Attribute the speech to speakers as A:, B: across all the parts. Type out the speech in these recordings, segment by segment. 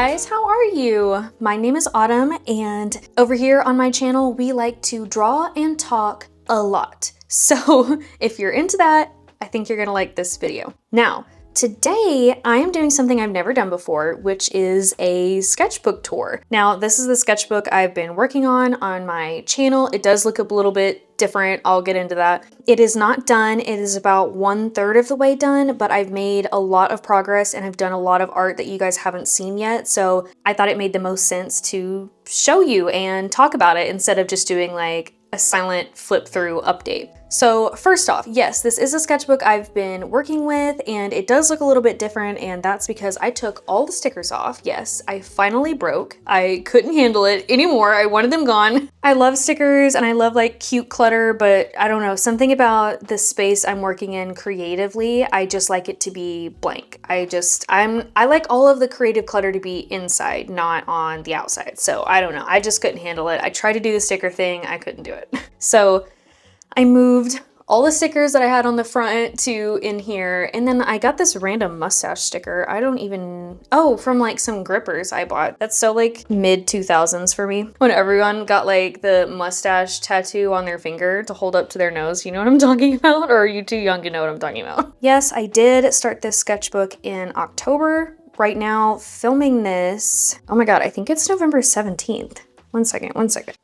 A: guys, how are you? My name is Autumn, and over here on my channel we like to draw and talk a lot. So if you're into that, I think you're gonna like this video. Now, today I am doing something I've never done before, which is a sketchbook tour. Now, this is the sketchbook I've been working on my channel. It does look a little bit different. I'll get into that. It is not done. It is about 1/3 of the way done, but I've made a lot of progress and I've done a lot of art that you guys haven't seen yet. So I thought it made the most sense to show you and talk about it instead of just doing like a silent flip through update. So first off, yes, this is a sketchbook I've been working with and it does look a little bit different, and that's because I took all the stickers off. Yes, I finally broke. I couldn't handle it anymore. I wanted them gone. I love stickers and I love like cute clutter, but I don't know, something about the space I'm working in creatively, I just like it to be blank. I like all of the creative clutter to be inside, not on the outside. So I don't know, I just couldn't handle it. I tried to do the sticker thing, I couldn't do it. So I moved all the stickers that I had on the front to in here, and then I got this random mustache sticker. From like some grippers I bought. That's so like mid 2000s for me, when everyone got like the mustache tattoo on their finger to hold up to their nose. You know what I'm talking about? Or are you too young to know what I'm talking about? Yes, I did start this sketchbook in October. Right now, filming this, oh my god, I think it's November 17th. One second.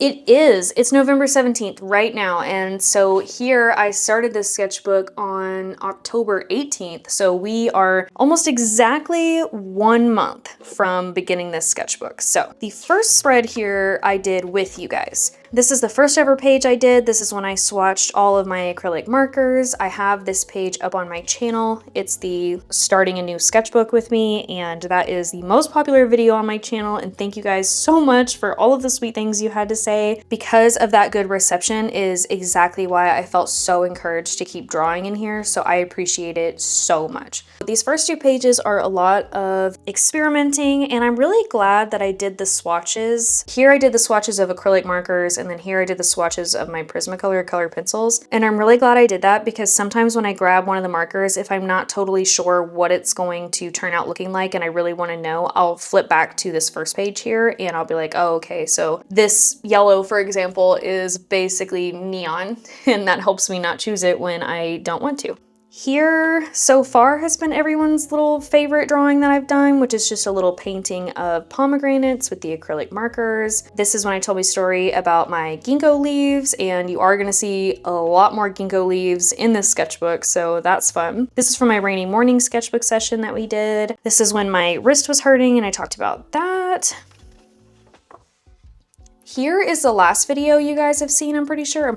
A: It's November 17th right now. And so here I started this sketchbook on October 18th. So we are almost exactly 1 month from beginning this sketchbook. So the first spread here I did with you guys. This is the first ever page I did. This is when I swatched all of my acrylic markers. I have this page up on my channel. It's the starting a new sketchbook with me, and that is the most popular video on my channel. And thank you guys so much for all of the sweet things you had to say. Because of that good reception is exactly why I felt so encouraged to keep drawing in here. So I appreciate it so much. These first 2 pages are a lot of experimenting, and I'm really glad that I did the swatches. Here I did the swatches of acrylic markers, and then here I did the swatches of my Prismacolor color pencils. And I'm really glad I did that, because sometimes when I grab one of the markers, if I'm not totally sure what it's going to turn out looking like and I really want to know, I'll flip back to this first page here and I'll be like, oh, okay, so this yellow, for example, is basically neon, and that helps me not choose it when I don't want to. Here so far has been everyone's little favorite drawing that I've done, which is just a little painting of pomegranates with the acrylic markers. This is when I told my story about my ginkgo leaves, and you are gonna see a lot more ginkgo leaves in this sketchbook, so that's fun. This is from my rainy morning sketchbook session that we did. This is when my wrist was hurting and I talked about that. Here is the last video you guys have seen, I'm pretty sure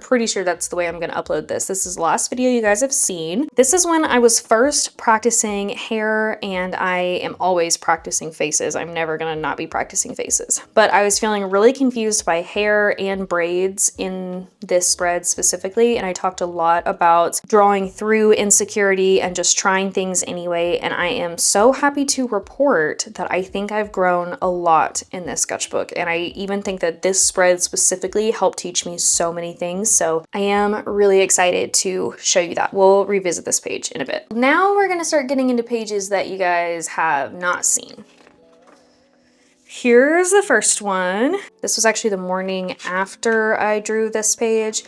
A: that's the way I'm gonna upload this. This is the last video you guys have seen. This is when I was first practicing hair, and I am always practicing faces. I'm never gonna not be practicing faces. But I was feeling really confused by hair and braids in this spread specifically, and I talked a lot about drawing through insecurity and just trying things anyway, and I am so happy to report that I think I've grown a lot in this sketchbook, and I even think that this spread specifically helped teach me so many things. So I am really excited to show you that. We'll revisit this page in a bit. Now we're gonna start getting into pages that you guys have not seen. Here's the first one. This was actually the morning after I drew this page.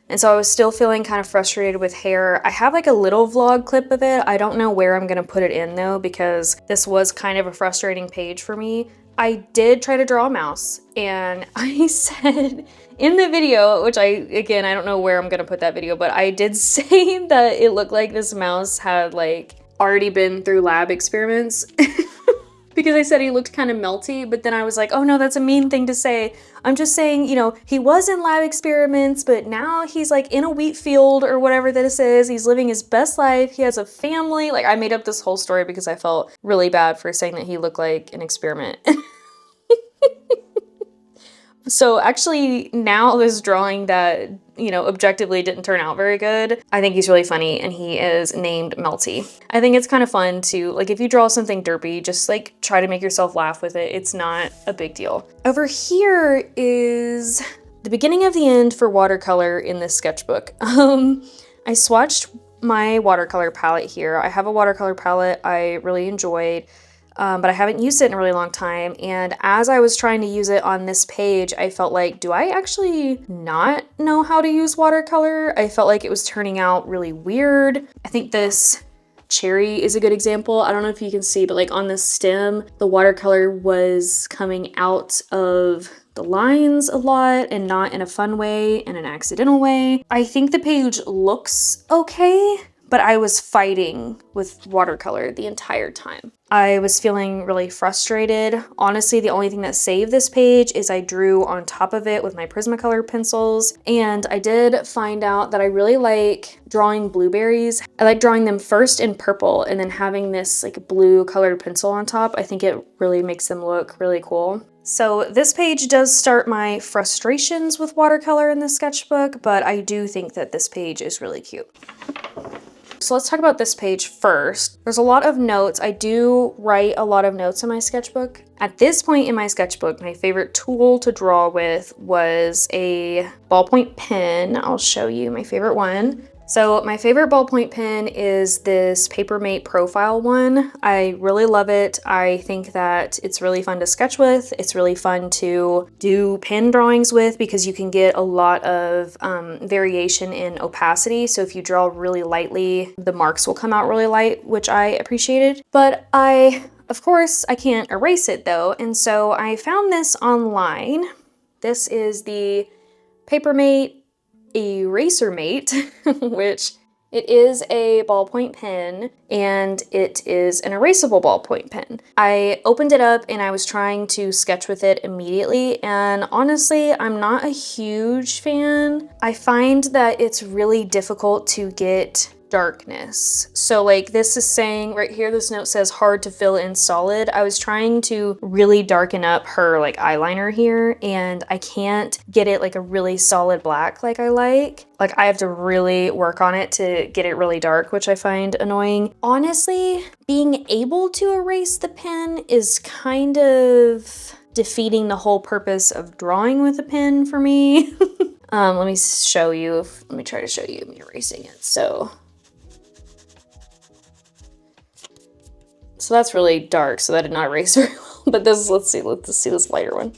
A: And so I was still feeling kind of frustrated with hair. I have like a little vlog clip of it. I don't know where I'm gonna put it in though, because this was kind of a frustrating page for me. I did try to draw a mouse, and I said in the video, which I don't know where I'm gonna put that video, but I did say that it looked like this mouse had like already been through lab experiments. Because I said he looked kind of melty, but then I was like, oh no, that's a mean thing to say. I'm just saying, you know, he was in lab experiments, but now he's like in a wheat field or whatever this is. He's living his best life. He has a family. Like, I made up this whole story because I felt really bad for saying that he looked like an experiment. So actually now this drawing that, you know, objectively didn't turn out very good, I think he's really funny, and he is named Melty. I think it's kind of fun to, like, if you draw something derpy, just like try to make yourself laugh with it. It's not a big deal. Over here is the beginning of the end for watercolor in this sketchbook. I swatched my watercolor palette here. I have a watercolor palette I really enjoyed. but I haven't used it in a really long time. And as I was trying to use it on this page, I felt like, do I actually not know how to use watercolor? I felt like it was turning out really weird. I think this cherry is a good example. I don't know if you can see, but like on the stem, the watercolor was coming out of the lines a lot and not in a fun way, in an accidental way. I think the page looks okay, but I was fighting with watercolor the entire time. I was feeling really frustrated. Honestly, the only thing that saved this page is I drew on top of it with my Prismacolor pencils. And I did find out that I really like drawing blueberries. I like drawing them first in purple and then having this like blue colored pencil on top. I think it really makes them look really cool. So this page does start my frustrations with watercolor in the sketchbook, but I do think that this page is really cute. So let's talk about this page first. There's a lot of notes. I do write a lot of notes in my sketchbook. At this point in my sketchbook, my favorite tool to draw with was a ballpoint pen. I'll show you my favorite one. So my favorite ballpoint pen is this Papermate Profile one. I really love it. I think that it's really fun to sketch with. It's really fun to do pen drawings with because you can get a lot of variation in opacity. So if you draw really lightly, the marks will come out really light, which I appreciated. But of course, I can't erase it though. And so I found this online. This is the Papermate Eraser Mate, which it is a ballpoint pen and it is an erasable ballpoint pen. I opened it up and I was trying to sketch with it immediately, and honestly, I'm not a huge fan. I find that it's really difficult to get darkness. So like this is saying right here, this note says hard to fill in solid. I was trying to really darken up her like eyeliner here and I can't get it like a really solid black like I like. Like I have to really work on it to get it really dark, which I find annoying. Honestly, being able to erase the pen is kind of defeating the whole purpose of drawing with a pen for me. Let me try to show you me erasing it. So that's really dark, so that did not erase very well. But this, let's see this lighter one.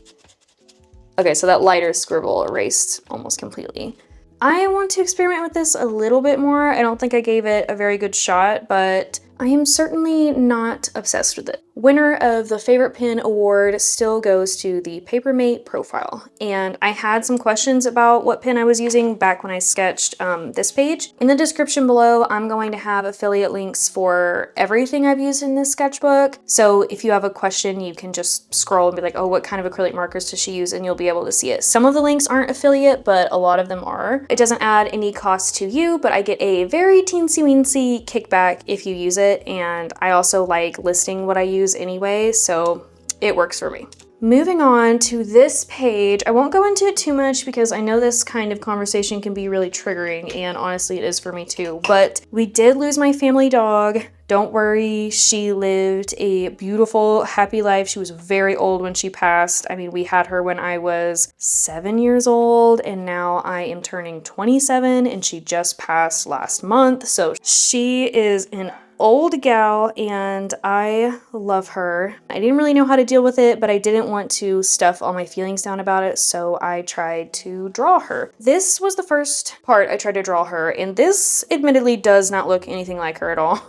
A: Okay, so that lighter scribble erased almost completely. I want to experiment with this a little bit more. I don't think I gave it a very good shot, but I am certainly not obsessed with it. Winner of the Favorite Pen Award still goes to the Papermate Profile. And I had some questions about what pen I was using back when I sketched this page. In the description below, I'm going to have affiliate links for everything I've used in this sketchbook. So if you have a question, you can just scroll and be like, oh, what kind of acrylic markers does she use? And you'll be able to see it. Some of the links aren't affiliate, but a lot of them are. It doesn't add any cost to you, but I get a very teensy-weensy kickback if you use it. And I also like listing what I use anyway, so it works for me. Moving on to this page, I won't go into it too much because I know this kind of conversation can be really triggering, and honestly it is for me too, but we did lose my family dog. Don't worry, she lived a beautiful, happy life. She was very old when she passed. I mean, we had her when I was 7 years old, and now I am turning 27, and she just passed last month, so she is an old gal and I love her. I didn't really know how to deal with it, but I didn't want to stuff all my feelings down about it, so I tried to draw her. This was the first part I tried to draw her, and this admittedly does not look anything like her at all.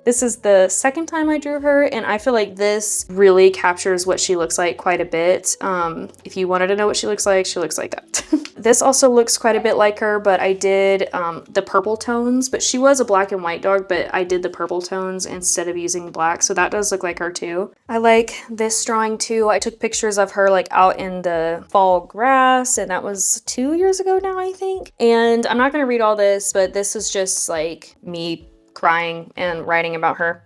A: This is the second time I drew her, and I feel like this really captures what she looks like quite a bit. If you wanted to know what she looks like that. This also looks quite a bit like her, but I did the purple tones, but she was a black and white dog, but I did the purple tones instead of using black, so that does look like her too. I like this drawing too. I took pictures of her like out in the fall grass, and that was 2 years ago now, I think. And I'm not gonna read all this, but this is just like me crying and writing about her.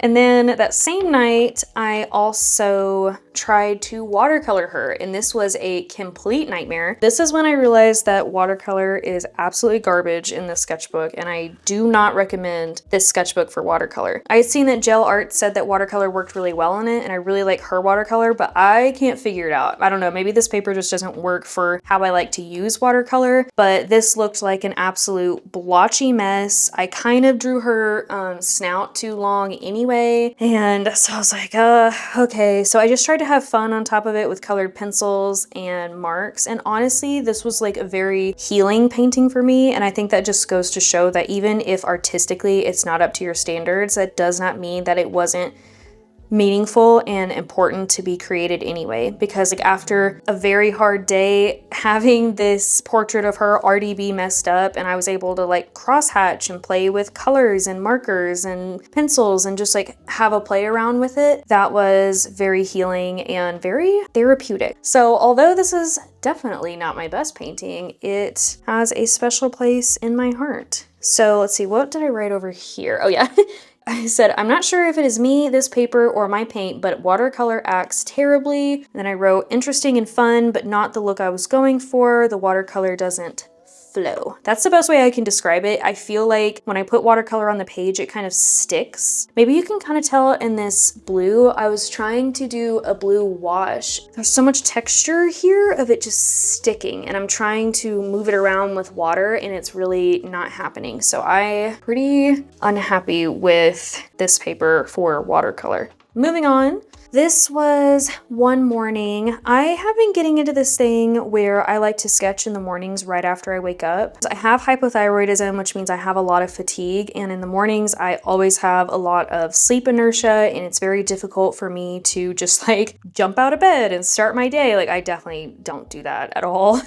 A: And then that same night, I also tried to watercolor her, and this was a complete nightmare. This is when I realized that watercolor is absolutely garbage in this sketchbook, and I do not recommend this sketchbook for watercolor. I had seen that Gel Art said that watercolor worked really well on it, and I really like her watercolor, but I can't figure it out. I don't know, maybe this paper just doesn't work for how I like to use watercolor, but this looked like an absolute blotchy mess. I kind of drew her snout too long anyway, and so I was like, okay. So I just tried to have fun on top of it with colored pencils and marks, and honestly, this was like a very healing painting for me, and I think that just goes to show that even if artistically it's not up to your standards, that does not mean that it wasn't meaningful and important to be created anyway, because like after a very hard day, having this portrait of her already be messed up, and I was able to like crosshatch and play with colors and markers and pencils and just like have a play around with it, that was very healing and very therapeutic. So although this is definitely not my best painting, it has a special place in my heart. So let's see, what did I write over here? Oh yeah. I said, I'm not sure if it is me, this paper, or my paint, but watercolor acts terribly. And then I wrote, interesting and fun, but not the look I was going for. The watercolor doesn't flow. That's the best way I can describe it. I feel like when I put watercolor on the page, it kind of sticks. Maybe you can kind of tell in this blue, I was trying to do a blue wash. There's so much texture here of it just sticking, and I'm trying to move it around with water, and it's really not happening. So I'm pretty unhappy with this paper for watercolor. Moving on. This was one morning. I have been getting into this thing where I like to sketch in the mornings right after I wake up. I have hypothyroidism, which means I have a lot of fatigue, and in the mornings I always have a lot of sleep inertia, and it's very difficult for me to just like jump out of bed and start my day. Like I definitely don't do that at all.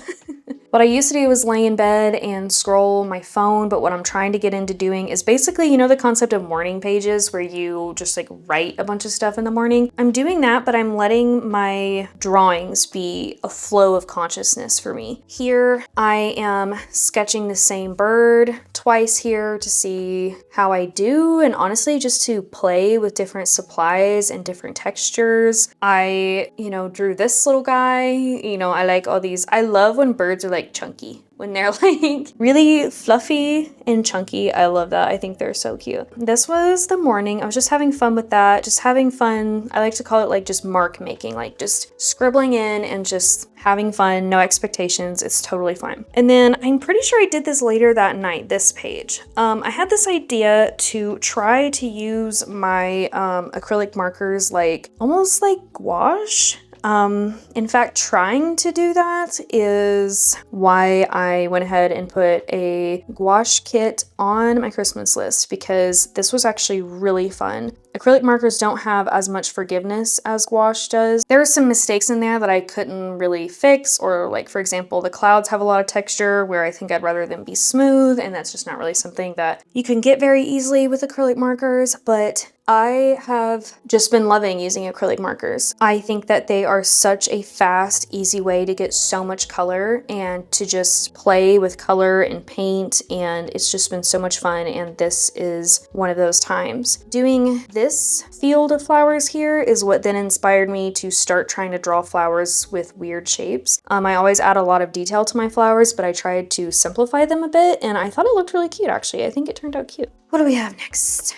A: What I used to do was lay in bed and scroll my phone, but what I'm trying to get into doing is basically, you know, the concept of morning pages where you just like write a bunch of stuff in the morning. I'm doing that, but I'm letting my drawings be a flow of consciousness for me. Here I am sketching the same bird twice here to see how I do, and honestly just to play with different supplies and different textures. I, drew this little guy, I like all these. I love when birds are like chunky. When they're like really fluffy and chunky, I love that. I think they're so cute. This was the morning. I was just having fun with that, just having fun. I like to call it like just mark making, like just scribbling in and just having fun, no expectations. It's totally fine. And then I'm pretty sure I did this later that night, this page. I had this idea to try to use my acrylic markers like almost like gouache. In fact, trying to do that is why I went ahead and put a gouache kit on my Christmas list, because this was actually really fun. Acrylic markers don't have as much forgiveness as gouache does. There are some mistakes in there that I couldn't really fix, or like, for example, the clouds have a lot of texture where I think I'd rather them be smooth, and that's just not really something that you can get very easily with acrylic markers, but I have just been loving using acrylic markers. I think that they are such a fast, easy way to get so much color and to just play with color and paint, and it's just been so much fun, and this is one of those times. Doing this field of flowers here is what then inspired me to start trying to draw flowers with weird shapes. I always add a lot of detail to my flowers, but I tried to simplify them a bit, and I thought it looked really cute actually. I think it turned out cute. What do we have next?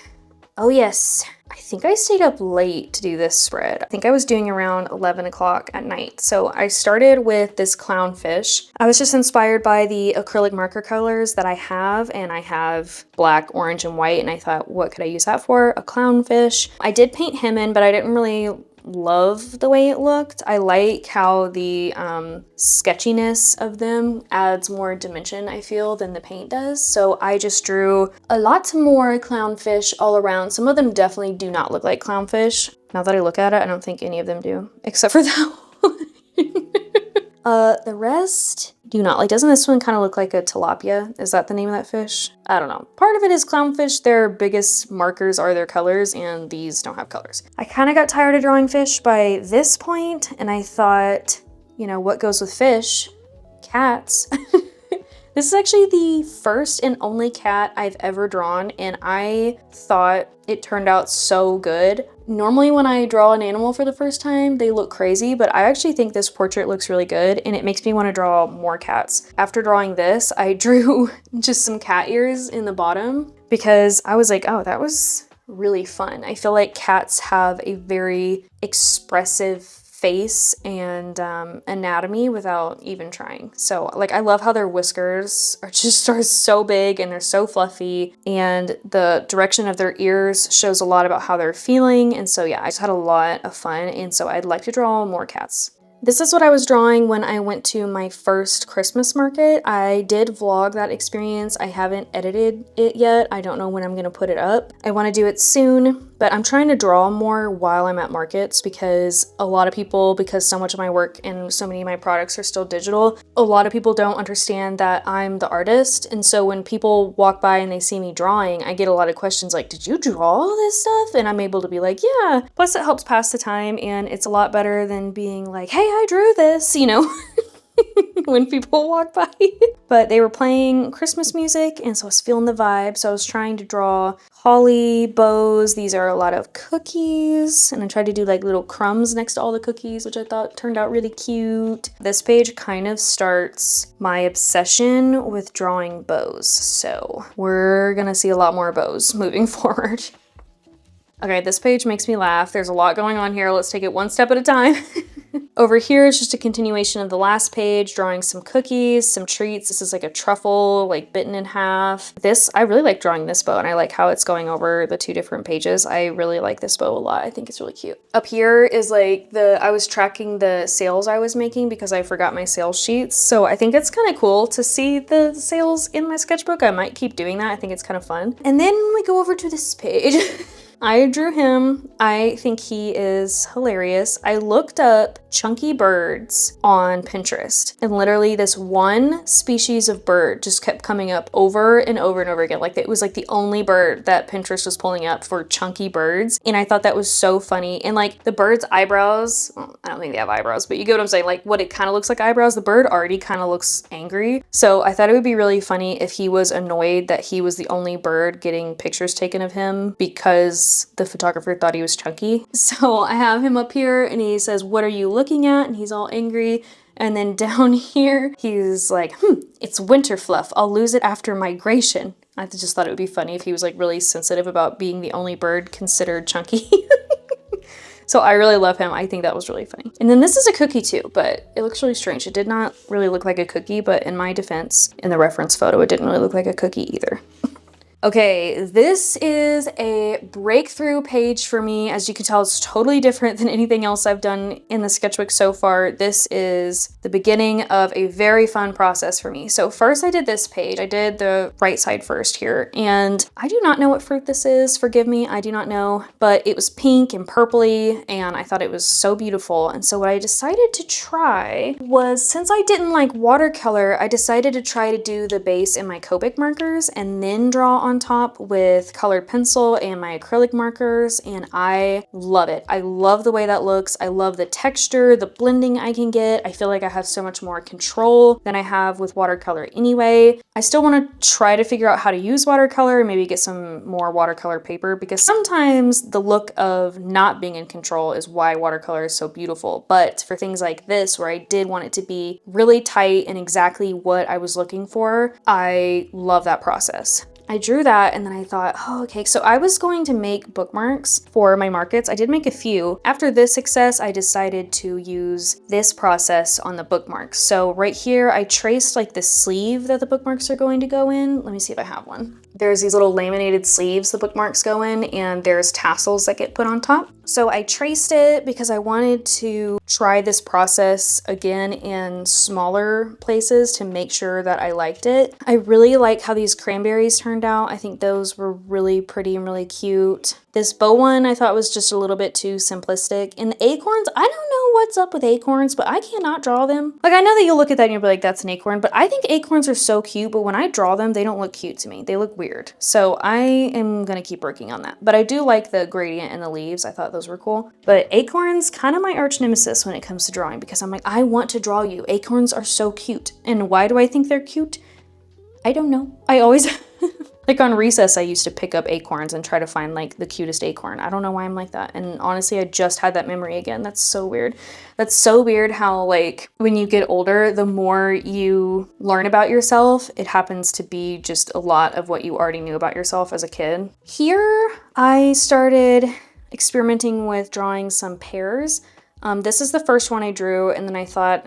A: Oh yes, I think I stayed up late to do this spread. I think I was doing around 11 o'clock at night. So I started with this clownfish. I was just inspired by the acrylic marker colors that I have, and I have black, orange, and white, and I thought, what could I use that for? A clownfish. I did paint him in, but I didn't really love the way it looked. I like how the sketchiness of them adds more dimension, I feel, than the paint does. So I just drew a lot more clownfish all around. Some of them definitely do not look like clownfish. Now that I look at it, I don't think any of them do, except for that one. The rest do not. Like, doesn't this one kind of look like a tilapia? Is that the name of that fish? I don't know. Part of it is clownfish. Their biggest markers are their colors, and these don't have colors. I kind of got tired of drawing fish by this point, and I thought, what goes with fish? Cats. This is actually the first and only cat I've ever drawn, and I thought it turned out so good. Normally when I draw an animal for the first time, they look crazy, but I actually think this portrait looks really good, and it makes me want to draw more cats. After drawing this, I drew just some cat ears in the bottom because I was like, oh, that was really fun. I feel like cats have a very expressive face and anatomy without even trying. So like I love how their whiskers are so big and they're so fluffy, and the direction of their ears shows a lot about how they're feeling. And so yeah, I just had a lot of fun, and so I'd like to draw more cats. This is what I was drawing when I went to my first Christmas market. I did vlog that experience. I haven't edited it yet. I don't know when I'm gonna put it up. I wanna do it soon, but I'm trying to draw more while I'm at markets because a lot of people, because so much of my work and so many of my products are still digital, a lot of people don't understand that I'm the artist. And so when people walk by and they see me drawing, I get a lot of questions like, did you draw all this stuff? And I'm able to be like, yeah. Plus it helps pass the time, and it's a lot better than being like, hey, I drew this, you know, when people walk by. But they were playing Christmas music, and so I was feeling the vibe. So I was trying to draw holly, bows. These are a lot of cookies, and I tried to do like little crumbs next to all the cookies, which I thought turned out really cute. This page kind of starts my obsession with drawing bows. So we're gonna see a lot more bows moving forward. Okay, this page makes me laugh. There's a lot going on here. Let's take it one step at a time. Over here is just a continuation of the last page, drawing some cookies, some treats. This is like a truffle, like bitten in half. I really like drawing this bow, and I like how it's going over the two different pages. I really like this bow a lot. I think it's really cute. Up here is like I was tracking the sales I was making because I forgot my sales sheets. So I think it's kind of cool to see the sales in my sketchbook. I might keep doing that. I think it's kind of fun. And then we go over to this page. I drew him. I think he is hilarious. I looked up chunky birds on Pinterest, and literally this one species of bird just kept coming up over and over and over again. Like it was like the only bird that Pinterest was pulling up for chunky birds. And I thought that was so funny. And like the bird's eyebrows, well, I don't think they have eyebrows, but you get what I'm saying? Like what it kind of looks like eyebrows, the bird already kind of looks angry. So I thought it would be really funny if he was annoyed that he was the only bird getting pictures taken of him because the photographer thought he was chunky. So I have him up here and he says, "What are you looking at?" And he's all angry. And then down here, he's like, "It's winter fluff. I'll lose it after migration." I just thought it would be funny if he was like really sensitive about being the only bird considered chunky. So I really love him. I think that was really funny. And then this is a cookie too, but it looks really strange. It did not really look like a cookie, but in my defense, in the reference photo, it didn't really look like a cookie either. Okay, this is a breakthrough page for me. As you can tell, it's totally different than anything else I've done in the sketchbook so far. This is the beginning of a very fun process for me. So first I did this page. I did the right side first here, and I do not know what fruit this is. Forgive me, I do not know, but it was pink and purpley, and I thought it was so beautiful. And so what I decided to try was, since I didn't like watercolor, I decided to try to do the base in my Copic markers and then draw on top with colored pencil and my acrylic markers, and I love it. I love the way that looks. I love the texture, the blending I can get. I feel like I have so much more control than I have with watercolor anyway. I still want to try to figure out how to use watercolor and maybe get some more watercolor paper, because sometimes the look of not being in control is why watercolor is so beautiful. But for things like this, where I did want it to be really tight and exactly what I was looking for, I love that process. I drew that, and then I thought, oh, okay, so I was going to make bookmarks for my markets. I did make a few. After this success, I decided to use this process on the bookmarks. So right here, I traced like the sleeve that the bookmarks are going to go in. Let me see if I have one. There's these little laminated sleeves the bookmarks go in, and there's tassels that get put on top. So I traced it because I wanted to try this process again in smaller places to make sure that I liked it. I really like how these cranberries turned out. I think those were really pretty and really cute. This bow one I thought was just a little bit too simplistic. And the acorns, I don't know what's up with acorns, but I cannot draw them. Like, I know that you'll look at that and you'll be like, that's an acorn, but I think acorns are so cute, but when I draw them, they don't look cute to me. They look weird. So I am gonna keep working on that. But I do like the gradient in the leaves. I thought those were cool. But acorns, kind of my arch nemesis when it comes to drawing, because I'm like, I want to draw you. Acorns are so cute. And why do I think they're cute? I don't know. I always, like on recess, I used to pick up acorns and try to find like the cutest acorn. I don't know why I'm like that. And honestly, I just had that memory again. That's so weird. That's so weird how like when you get older, the more you learn about yourself, it happens to be just a lot of what you already knew about yourself as a kid. Here, I started experimenting with drawing some pears. This is the first one I drew, and then I thought,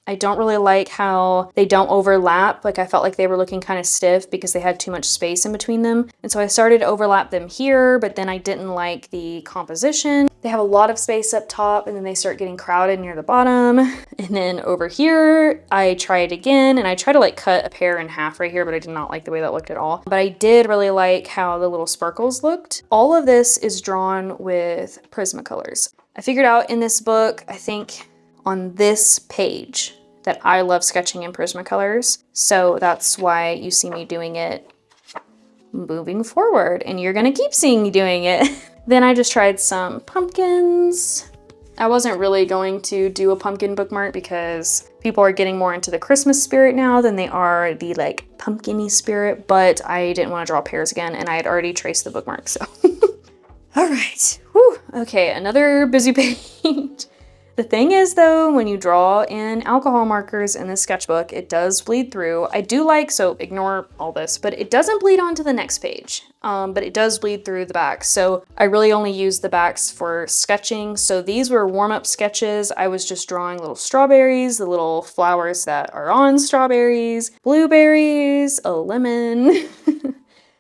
A: I don't really like how they don't overlap. Like I felt like they were looking kind of stiff because they had too much space in between them. And so I started to overlap them here, but then I didn't like the composition. They have a lot of space up top and then they start getting crowded near the bottom. And then over here, I tried again and I tried to like cut a pear in half right here, but I did not like the way that looked at all. But I did really like how the little sparkles looked. All of this is drawn with Prismacolors. I figured out in this book, I think on this page, that I love sketching in Prismacolors. So that's why you see me doing it moving forward, and you're gonna keep seeing me doing it. Then I just tried some pumpkins. I wasn't really going to do a pumpkin bookmark because people are getting more into the Christmas spirit now than they are the like pumpkin-y spirit, but I didn't want to draw pears again and I had already traced the bookmark, so. All right, whew. Okay, another busy page. The thing is though, when you draw in alcohol markers in this sketchbook, it does bleed through. I do like, so ignore all this, but it doesn't bleed onto the next page, but it does bleed through the back. So I really only use the backs for sketching. So these were warm-up sketches. I was just drawing little strawberries, the little flowers that are on strawberries, blueberries, a lemon,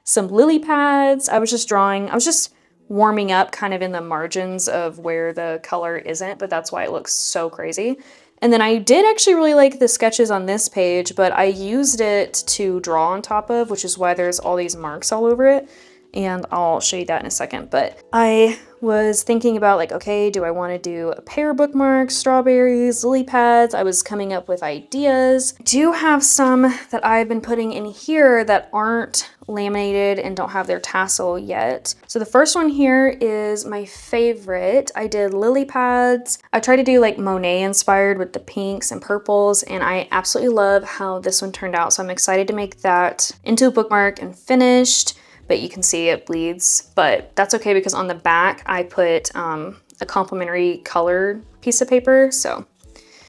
A: some lily pads. I was just warming up kind of in the margins of where the color isn't, but that's why it looks so crazy. And then I did actually really like the sketches on this page, but I used it to draw on top of, which is why there's all these marks all over it. And I'll show you that in a second. But I was thinking about like, okay, do I want to do a pear bookmark, strawberries, lily pads? I was coming up with ideas. I do have some that I've been putting in here that aren't laminated and don't have their tassel yet. So the first one here is my favorite. I did lily pads. I tried to do like Monet inspired with the pinks and purples, and I absolutely love how this one turned out. So I'm excited to make that into a bookmark and finished. But you can see it bleeds, but that's okay because on the back I put a complimentary colored piece of paper. So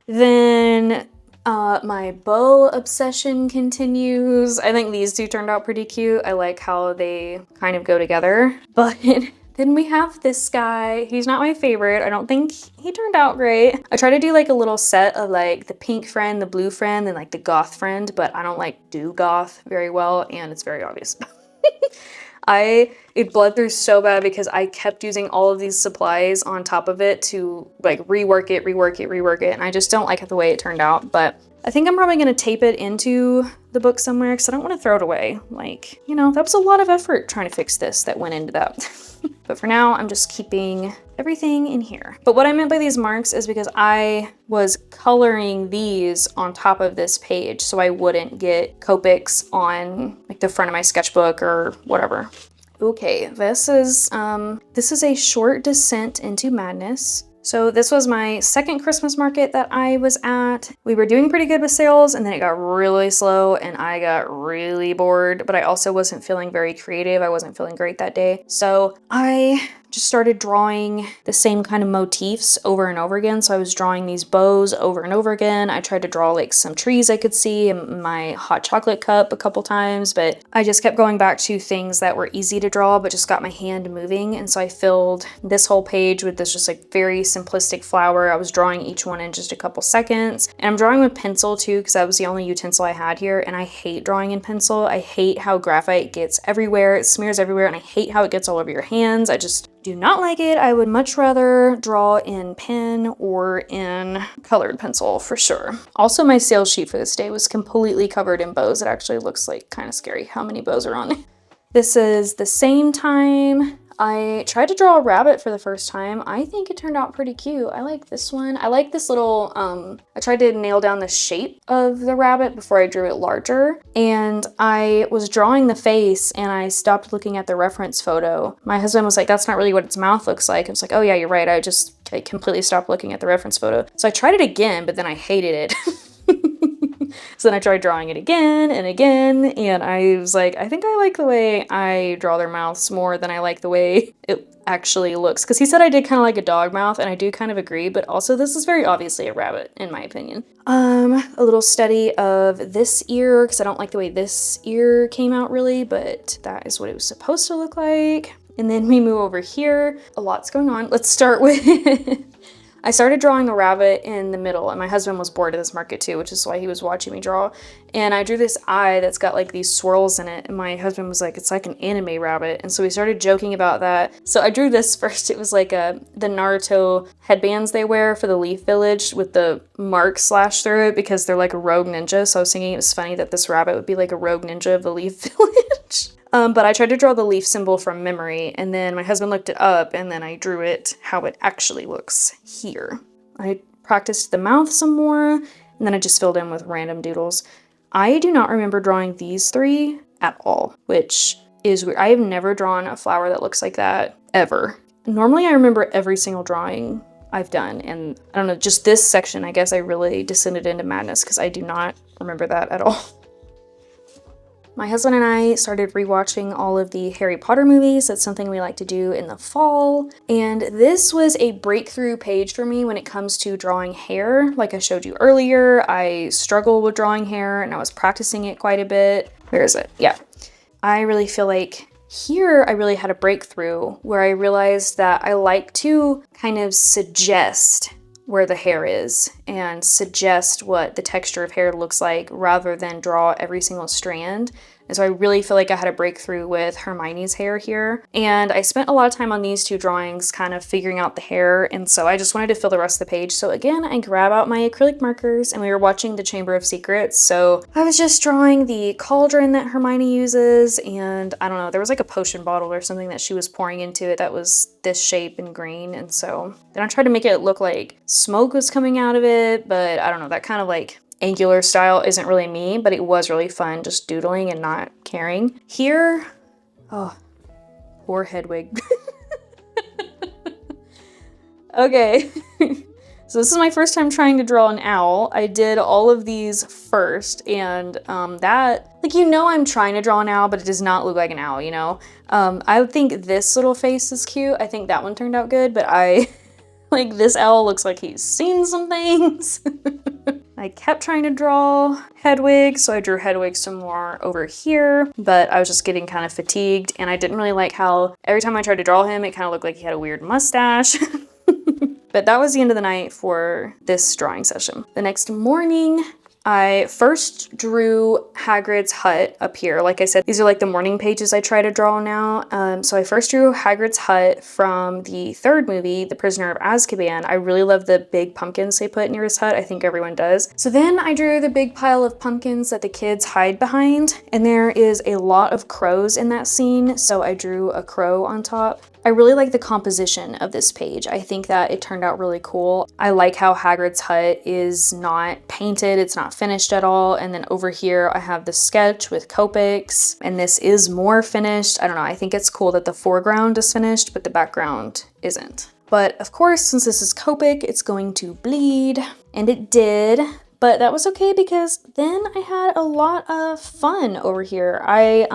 A: then my bow obsession continues. I think these two turned out pretty cute. I like how they kind of go together. But then we have this guy. He's not my favorite. I don't think he turned out great. I try to do like a little set of like the pink friend, the blue friend, and like the goth friend, but I don't like do goth very well and it's very obvious. It bled through so bad because I kept using all of these supplies on top of it to like rework it, and I just don't like the way it turned out. But I think I'm probably gonna tape it into the book somewhere because I don't want to throw it away. Like, you know, that was a lot of effort trying to fix this that went into that. But for now, I'm just keeping everything in here. But what I meant by these marks is because I was coloring these on top of this page so I wouldn't get Copics on like the front of my sketchbook or whatever. Okay, this is a short descent into madness. So this was my second Christmas market that I was at. We were doing pretty good with sales and then it got really slow and I got really bored, but I also wasn't feeling very creative. I wasn't feeling great that day. So I just started drawing the same kind of motifs over and over again. So I was drawing these bows over and over again. I tried to draw like some trees I could see in my hot chocolate cup a couple times, but I just kept going back to things that were easy to draw, but just got my hand moving. And so I filled this whole page with this just like very simplistic flower. I was drawing each one in just a couple seconds. And I'm drawing with pencil too, because that was the only utensil I had here. And I hate drawing in pencil. I hate how graphite gets everywhere. It smears everywhere and I hate how it gets all over your hands. I just do not like it. I would much rather draw in pen or in colored pencil for sure. Also, my sales sheet for this day was completely covered in bows. It actually looks like kind of scary how many bows are on it. This is the same time. I tried to draw a rabbit for the first time. I think it turned out pretty cute. I like this one. I like this little, I tried to nail down the shape of the rabbit before I drew it larger. And I was drawing the face and I stopped looking at the reference photo. My husband was like, that's not really what its mouth looks like. I was like, oh yeah, you're right. I completely stopped looking at the reference photo. So I tried it again, but then I hated it. So then I tried drawing it again and again, and I was like, I think I like the way I draw their mouths more than I like the way it actually looks. Because he said I did kind of like a dog mouth, and I do kind of agree, but also this is very obviously a rabbit, in my opinion. A little study of this ear, because I don't like the way this ear came out really, but that is what it was supposed to look like. And then we move over here. A lot's going on. Let's start with I started drawing the rabbit in the middle, and my husband was bored of this market too, which is why he was watching me draw. And I drew this eye that's got like these swirls in it, and my husband was like, it's like an anime rabbit. And so we started joking about that. So I drew this first. It was like the Naruto headbands they wear for the Leaf Village with the mark slashed through it because they're like a rogue ninja. So I was thinking it was funny that this rabbit would be like a rogue ninja of the Leaf Village. But I tried to draw the leaf symbol from memory, and then my husband looked it up, and then I drew it how it actually looks here. I practiced the mouth some more, and then I just filled in with random doodles. I do not remember drawing these three at all, which is weird. I have never drawn a flower that looks like that, ever. Normally I remember every single drawing I've done, and I don't know, just this section, I guess I really descended into madness because I do not remember that at all. My husband and I started rewatching all of the Harry Potter movies. That's something we like to do in the fall. And this was a breakthrough page for me when it comes to drawing hair. Like I showed you earlier, I struggle with drawing hair and I was practicing it quite a bit. Where is it? Yeah. I really feel like here I really had a breakthrough where I realized that I like to kind of suggest where the hair is and suggest what the texture of hair looks like rather than draw every single strand. And so I really feel like I had a breakthrough with Hermione's hair here. And I spent a lot of time on these two drawings kind of figuring out the hair. And so I just wanted to fill the rest of the page. So again, I grab out my acrylic markers and we were watching The Chamber of Secrets. So I was just drawing the cauldron that Hermione uses. And I don't know, there was like a potion bottle or something that she was pouring into it that was this shape and green. And so then I tried to make it look like smoke was coming out of it. But I don't know, that kind of like angular style isn't really me, but it was really fun just doodling and not caring. Here, oh, poor Hedwig. Okay, so this is my first time trying to draw an owl. I did all of these first, and that, like, you know I'm trying to draw an owl, but it does not look like an owl, you know? I would think this little face is cute. I think that one turned out good, but like, this owl looks like he's seen some things. I kept trying to draw Hedwig, so I drew Hedwig some more over here, but I was just getting kind of fatigued, and I didn't really like how every time I tried to draw him, it kind of looked like he had a weird mustache. But that was the end of the night for this drawing session. The next morning, I first drew Hagrid's hut up here. Like I said, these are like the morning pages I try to draw now. So I first drew Hagrid's hut from the third movie, The Prisoner of Azkaban. I really love the big pumpkins they put near his hut. I think everyone does. So then I drew the big pile of pumpkins that the kids hide behind. And there is a lot of crows in that scene. So I drew a crow on top. I really like the composition of this page. I think that it turned out really cool. I like how Hagrid's hut is not painted, it's not finished at all. And then over here I have the sketch with Copics, and this is more finished. I don't know, I think it's cool that the foreground is finished, but the background isn't. But of course, since this is Copic, it's going to bleed, and it did. But that was okay because then I had a lot of fun over here. I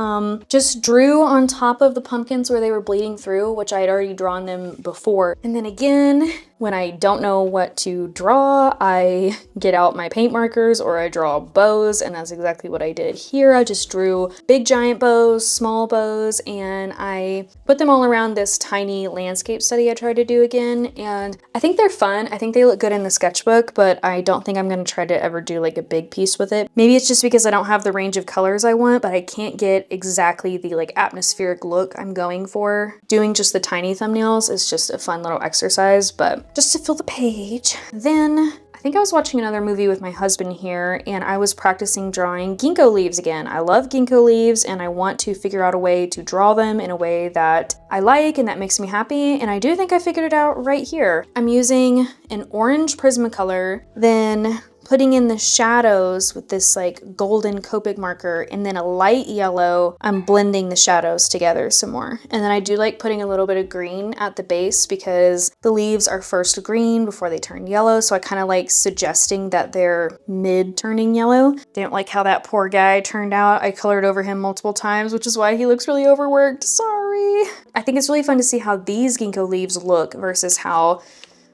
A: just drew on top of the pumpkins where they were bleeding through, which I had already drawn them before. And then again, when I don't know what to draw, I get out my paint markers or I draw bows, and that's exactly what I did here. I just drew big giant bows, small bows, and I put them all around this tiny landscape study I tried to do again. And I think they're fun. I think they look good in the sketchbook, but I don't think I'm gonna try to ever do like a big piece with it. Maybe it's just because I don't have the range of colors I want, but I can't get exactly the like atmospheric look I'm going for. Doing just the tiny thumbnails is just a fun little exercise, but just to fill the page. Then I think I was watching another movie with my husband here, and I was practicing drawing ginkgo leaves again. I love ginkgo leaves, and I want to figure out a way to draw them in a way that I like and that makes me happy, and I do think I figured it out right here. I'm using an orange Prismacolor, then putting in the shadows with this like golden Copic marker and then a light yellow, I'm blending the shadows together some more. And then I do like putting a little bit of green at the base because the leaves are first green before they turn yellow. So I kind of like suggesting that they're mid turning yellow. Didn't like how that poor guy turned out. I colored over him multiple times, which is why he looks really overworked. Sorry. I think it's really fun to see how these ginkgo leaves look versus how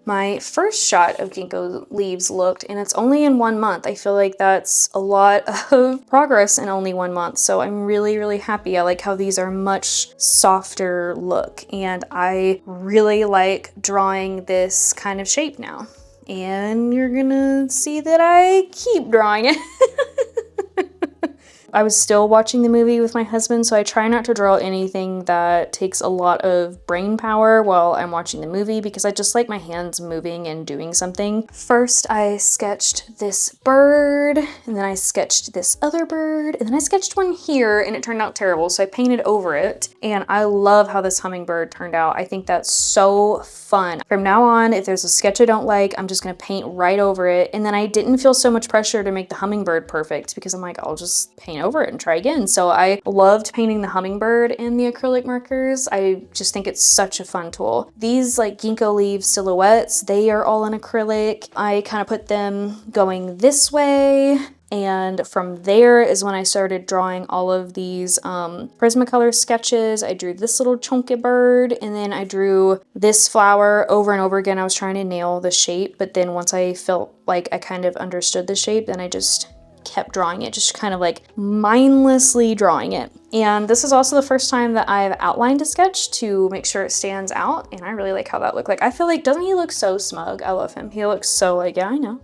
A: my first shot of ginkgo leaves looked, and it's only in 1 month. I feel like that's a lot of progress in only 1 month, so I'm really, really happy. I like how these are much softer look, and I really like drawing this kind of shape now. And you're gonna see that I keep drawing it. I was still watching the movie with my husband, so I try not to draw anything that takes a lot of brain power while I'm watching the movie because I just like my hands moving and doing something. First, I sketched this bird, and then I sketched this other bird, and then I sketched one here, and it turned out terrible, so I painted over it. And I love how this hummingbird turned out. I think that's so fun. From now on, if there's a sketch I don't like, I'm just gonna paint right over it. And then I didn't feel so much pressure to make the hummingbird perfect because I'm like, I'll just paint over it and try again. So I loved painting the hummingbird in the acrylic markers. I just think it's such a fun tool. These like ginkgo leaf silhouettes, they are all in acrylic. I kind of put them going this way. And from there is when I started drawing all of these Prismacolor sketches. I drew this little chunky bird, and then I drew this flower over and over again. I was trying to nail the shape, but then once I felt like I kind of understood the shape, then I just kept drawing it, just kind of like mindlessly drawing it. And this is also the first time that I've outlined a sketch to make sure it stands out, and I really like how that looked. Like, I feel like, doesn't he look so smug? I love him. He looks so like, yeah, I know.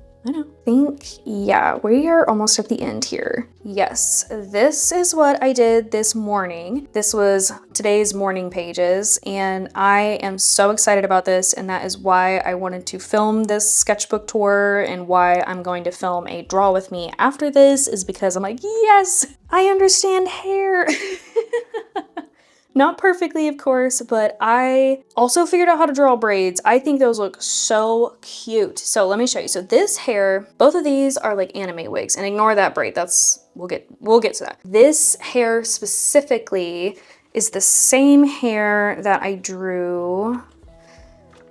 A: Yeah, we are almost at the end here. Yes, this is what I did this morning. This was today's morning pages, and I am so excited about this, and that is why I wanted to film this sketchbook tour and why I'm going to film a draw with me after this is because I'm like, yes, I understand hair. Not perfectly, of course, but I also figured out how to draw braids. I think those look so cute. So let me show you. So this hair, both of these are like anime wigs, and ignore that braid. We'll get to that. This hair specifically is the same hair that I drew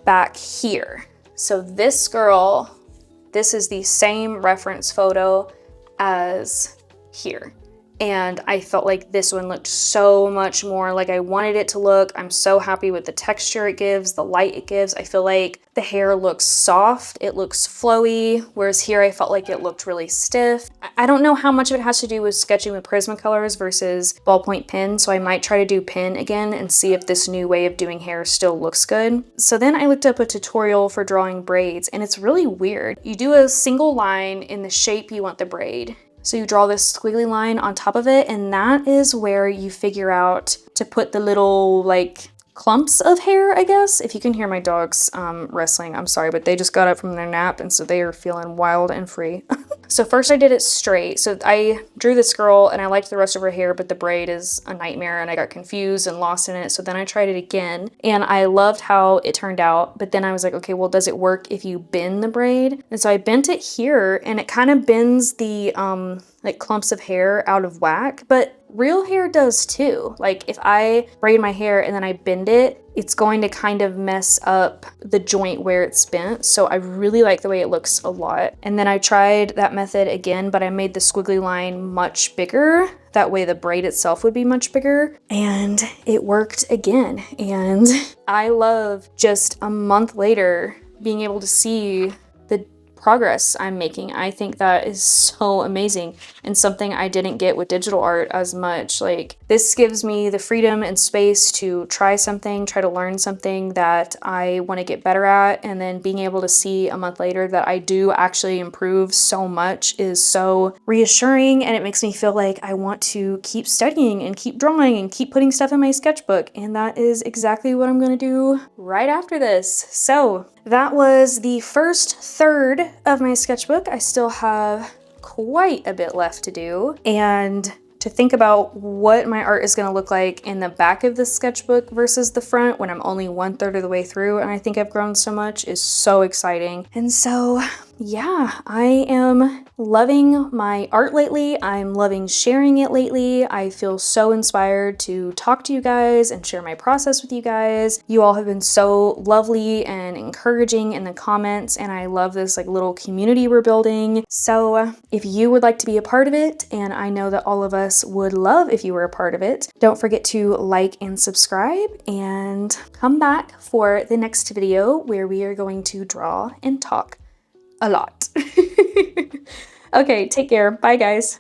A: back here. So this girl, this is the same reference photo as here. And I felt like this one looked so much more like I wanted it to look. I'm so happy with the texture it gives, the light it gives. I feel like the hair looks soft, it looks flowy, whereas here I felt like it looked really stiff. I don't know how much of it has to do with sketching with Prismacolors versus ballpoint pen, so I might try to do pen again and see if this new way of doing hair still looks good. So then I looked up a tutorial for drawing braids, and it's really weird. You do a single line in the shape you want the braid. So you draw this squiggly line on top of it, and that is where you figure out to put the little like clumps of hair, I guess. If you can hear my dogs wrestling, I'm sorry, but they just got up from their nap, and so they are feeling wild and free. So first I did it straight. So I drew this girl and I liked the rest of her hair, but the braid is a nightmare and I got confused and lost in it. So then I tried it again and I loved how it turned out. But then I was like, okay, well, does it work if you bend the braid? And so I bent it here and it kind of bends the like clumps of hair out of whack, but real hair does too. Like if I braid my hair and then I bend it, it's going to kind of mess up the joint where it's bent. So I really like the way it looks a lot. And then I tried that method again, but I made the squiggly line much bigger. That way the braid itself would be much bigger, and it worked again. And I love just a month later being able to see the progress I'm making. I think that is so amazing and something I didn't get with digital art as much. Like this gives me the freedom and space to try something, try to learn something that I want to get better at, and then being able to see a month later that I do actually improve so much is so reassuring, and it makes me feel like I want to keep studying and keep drawing and keep putting stuff in my sketchbook, and that is exactly what I'm going to do right after this. So that was the first third of my sketchbook. I still have quite a bit left to do, and to think about what my art is going to look like in the back of the sketchbook versus the front when I'm only 1/3 of the way through and I think I've grown so much is so exciting. And so yeah, I am loving my art lately. I'm loving sharing it lately. I feel so inspired to talk to you guys and share my process with you guys. You all have been so lovely and encouraging in the comments, and I love this like little community we're building. So if you would like to be a part of it, and I know that all of us would love if you were a part of it, don't forget to like and subscribe and come back for the next video where we are going to draw and talk a lot. Okay, take care. Bye, guys.